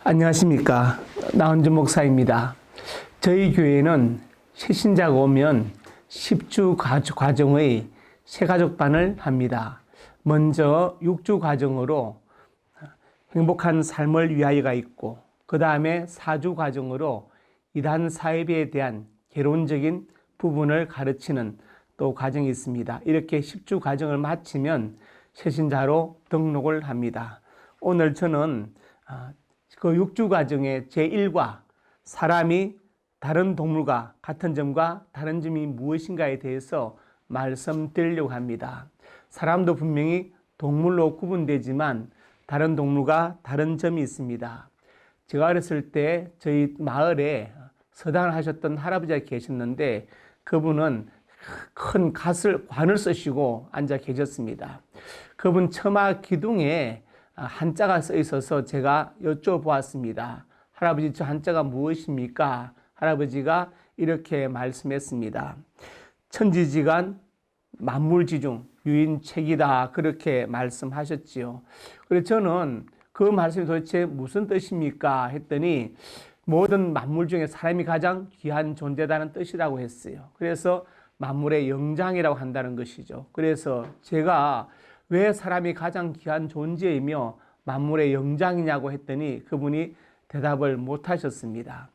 안녕하십니까. 나은주 목사입니다. 저희 교회는 새신자가 오면 10주 과정의 새가족반을 합니다. 먼저 6주 과정으로 행복한 삶을 위하여가 있고, 그 다음에 4주 과정으로 이단 사회비에 대한 개론적인 부분을 가르치는 또 과정이 있습니다. 이렇게 10주 과정을 마치면 새신자로 등록을 합니다. 오늘 저는 그 6주 과정의 제1과 사람이 다른 동물과 같은 점과 다른 점이 무엇인가에 대해서 말씀드리려고 합니다. 사람도 분명히 동물로 구분되지만 다른 동물과 다른 점이 있습니다. 제가 어렸을 때 저희 마을에 서당을 하셨던 할아버지가 계셨는데 그분은 큰 관을 쓰시고 앉아 계셨습니다. 그분 처마 기둥에 한자가 써 있어서 제가 여쭤보았습니다. 할아버지, 저 한자가 무엇입니까? 할아버지가 이렇게 말씀했습니다. 천지지간 만물지중 유인책이다, 그렇게 말씀하셨지요. 그래서 저는 그 말씀이 도대체 무슨 뜻입니까? 했더니 모든 만물 중에 사람이 가장 귀한 존재다는 뜻이라고 했어요. 그래서 만물의 영장이라고 한다는 것이죠. 그래서 제가 왜 사람이 가장 귀한 존재이며 만물의 영장이냐고 했더니 그분이 대답을 못 하셨습니다.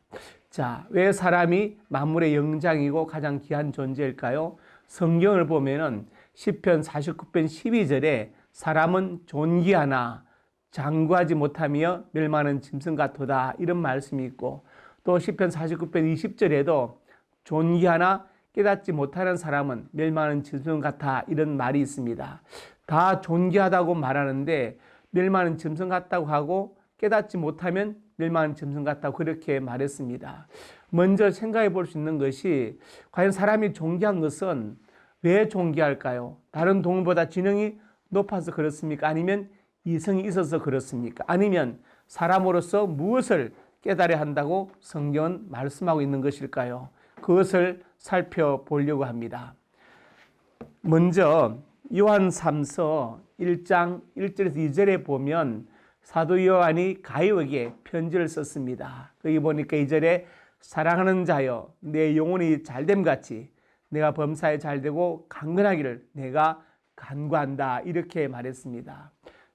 자, 왜 사람이 만물의 영장이고 가장 귀한 존재일까요? 성경을 보면은 시편 49편 12절에 사람은 존귀하나 장구하지 못하며 멸망하는 짐승 같도다, 이런 말씀이 있고, 또 시편 49편 20절에도 존귀하나 깨닫지 못하는 사람은 멸망하는 짐승 같아, 이런 말이 있습니다. 다 존귀하다고 말하는데 멸망하는 짐승 같다고 하고 깨닫지 못하면 멸망하는 짐승 같다고 그렇게 말했습니다. 먼저 생각해 볼 수 있는 것이, 과연 사람이 존귀한 것은 왜 존귀할까요? 다른 동물보다 지능이 높아서 그렇습니까? 아니면 이성이 있어서 그렇습니까? 아니면 사람으로서 무엇을 깨달아야 한다고 성경은 말씀하고 있는 것일까요? 그것을 살펴보려고 합니다. 먼저 요한 3서 1장 1절에서 2절에 보면 사도 요한이 가이오에게 편지를 썼습니다. 거기 보니까 2절에 사랑하는 자여 내 영혼이 잘됨같이 내가 범사에 잘되고 강건하기를 내가 간구한다, 이렇게 말했습니다.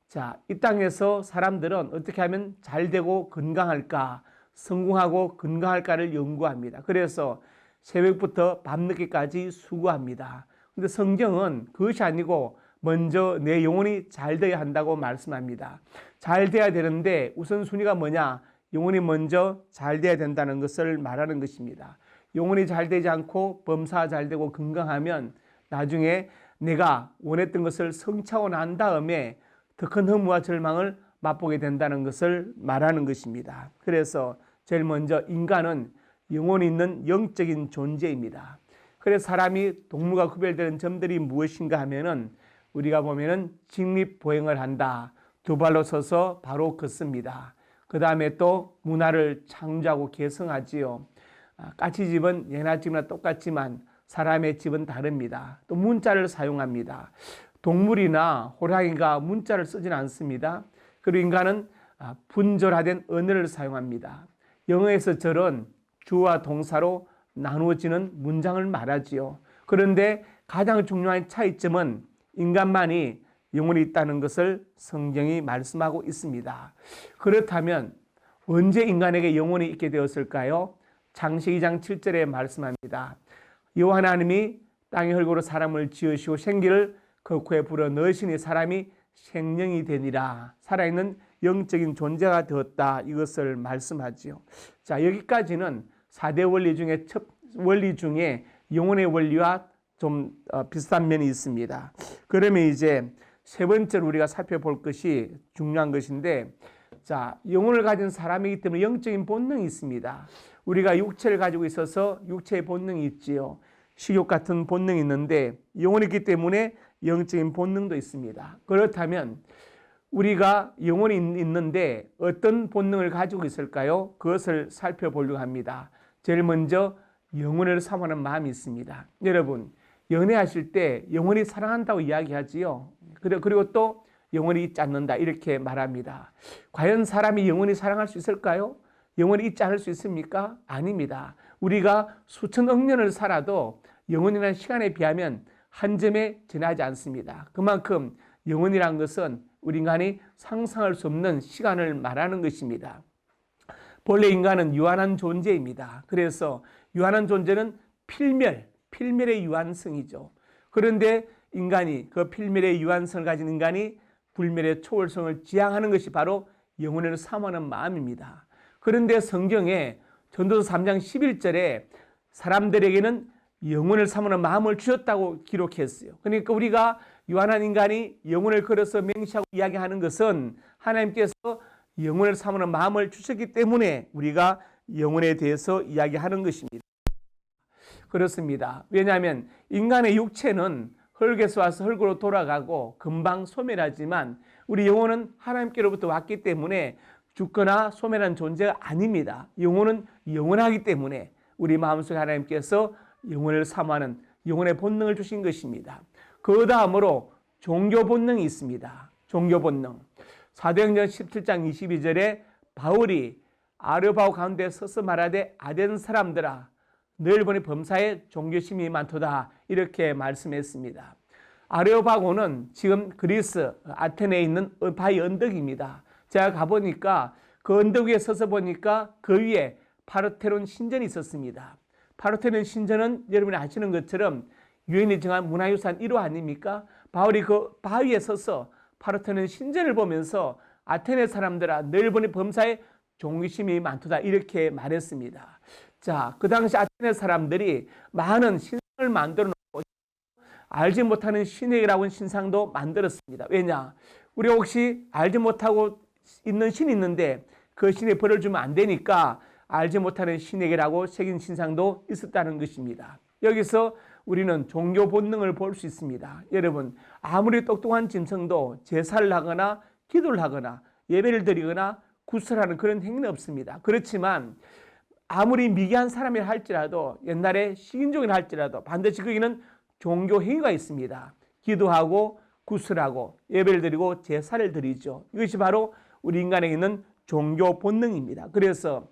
자, 이 땅에서 사람들은 어떻게 하면 잘되고 건강할까, 성공하고 건강할까를 연구합니다. 그래서 새벽부터 밤늦게까지 수고합니다. 근데 성경은 그것이 아니고 먼저 내 영혼이 잘 되어야 한다고 말씀합니다. 잘 돼야 되는데 우선순위가 뭐냐? 영혼이 먼저 잘 돼야 된다는 것을 말하는 것입니다. 영혼이 잘 되지 않고 범사가 잘 되고 건강하면 나중에 내가 원했던 것을 성취하고 난 다음에 더 큰 허무와 절망을 맛보게 된다는 것을 말하는 것입니다. 그래서 제일 먼저 인간은 영혼이 있는 영적인 존재입니다. 그래서 사람이 동물과 구별되는 점들이 무엇인가 하면은 우리가 보면은 직립보행을 한다. 두 발로 서서 바로 걷습니다. 그 다음에 또 문화를 창조하고 개성하지요. 까치집은 예나집이나 똑같지만 사람의 집은 다릅니다. 또 문자를 사용합니다. 동물이나 호랑이가 문자를 쓰지는 않습니다. 그리고 인간은 분절화된 언어를 사용합니다. 영어에서 절은 주어와 동사로 나누어지는 문장을 말하지요. 그런데 가장 중요한 차이점은 인간만이 영혼이 있다는 것을 성경이 말씀하고 있습니다. 그렇다면 언제 인간에게 영혼이 있게 되었을까요? 창세기 2장 7절에 말씀합니다. 여호와 하나님이 땅의 흙으로 사람을 지으시고 생기를 그 코에 불어 넣으시니 사람이 생명이 되니라. 살아있는 영적인 존재가 되었다, 이것을 말씀하지요. 자, 여기까지는 4대 원리 중에 첫 원리 중에 영혼의 원리와 좀 비슷한 면이 있습니다. 그러면 이제 세 번째로 우리가 살펴볼 것이 중요한 것인데, 자, 영혼을 가진 사람이기 때문에 영적인 본능이 있습니다. 우리가 육체를 가지고 있어서 육체의 본능이 있지요. 식욕 같은 본능이 있는데 영혼이 있기 때문에 영적인 본능도 있습니다. 그렇다면 우리가 영혼이 있는데 어떤 본능을 가지고 있을까요? 그것을 살펴보려고 합니다. 제일 먼저 영혼을 사모하는 마음이 있습니다. 여러분, 연애하실 때 영혼이 사랑한다고 이야기하지요. 그리고 또 영원히 잊지 않는다 이렇게 말합니다. 과연 사람이 영원히 사랑할 수 있을까요? 영원히 잊지 않을 수 있습니까? 아닙니다. 우리가 수천억 년을 살아도 영원이라는 시간에 비하면 한 점에 지나지 않습니다. 그만큼 영원이란 것은 우리 인간이 상상할 수 없는 시간을 말하는 것입니다. 본래 인간은 유한한 존재입니다. 그래서 유한한 존재는 필멸의 유한성이죠. 그런데 인간이 그 필멸의 유한성을 가진 인간이 불멸의 초월성을 지향하는 것이 바로 영혼을 사모하는 마음입니다. 그런데 성경에 전도서 3장 11절에 사람들에게는 영혼을 사모하는 마음을 주셨다고 기록했어요. 그러니까 우리가 유한한 인간이 영혼을 걸어서 맹시하고 이야기하는 것은 하나님께서 영혼을 사모하는 마음을 주셨기 때문에 우리가 영혼에 대해서 이야기하는 것입니다. 그렇습니다. 왜냐하면 인간의 육체는 흙에서 와서 흙으로 돌아가고 금방 소멸하지만 우리 영혼은 하나님께로부터 왔기 때문에 죽거나 소멸한 존재가 아닙니다. 영혼은 영원하기 때문에 우리 마음속에 하나님께서 영혼을 사모하는 영혼의 본능을 주신 것입니다. 그 다음으로 종교 본능이 있습니다. 종교 본능. 사도행전 17장 22절에 바울이 아레오파고 가운데 서서 말하되 아덴 사람들아 너희를 보니 범사에 종교심이 많도다 이렇게 말씀했습니다. 아레오파고는 지금 그리스 아테네에 있는 바위 언덕입니다. 제가 가보니까 그 언덕 위에 서서 보니까 그 위에 파르테논 신전이 있었습니다. 파르테논 신전은 여러분이 아시는 것처럼 유엔이 정한 문화유산 1호 아닙니까? 바울이 그 바위에 서서 파르테논 신전을 보면서 아테네 사람들아 너희를 보니 범사에 종교심이 많도다 이렇게 말했습니다. 자, 그 당시 아테네 사람들이 많은 신상을 만들어 놓고 알지 못하는 신에게라고 하는 신상도 만들었습니다. 왜냐? 우리가 혹시 알지 못하고 있는 신이 있는데 그 신에 벌을 주면 안 되니까 알지 못하는 신에게라고 새긴 신상도 있었다는 것입니다. 여기서 우리는 종교 본능을 볼 수 있습니다. 여러분, 아무리 똑똑한 짐승도 제사를 하거나 기도를 하거나 예배를 드리거나 구슬하는 그런 행위는 없습니다. 그렇지만 아무리 미개한 사람이라 할지라도 옛날에 식인종이라 할지라도 반드시 거기는 종교 행위가 있습니다. 기도하고 구슬하고 예배를 드리고 제사를 드리죠. 이것이 바로 우리 인간에게 있는 종교 본능입니다. 그래서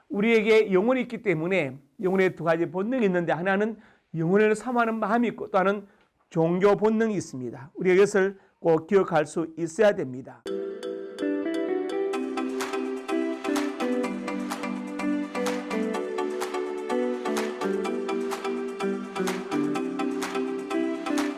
우리에게 영혼이 있기 때문에 영혼의 두 가지 본능이 있는데 하나는 영혼을 사모하는 마음이 있고 또 하나는 종교 본능이 있습니다. 우리가 이것을 꼭 기억할 수 있어야 됩니다.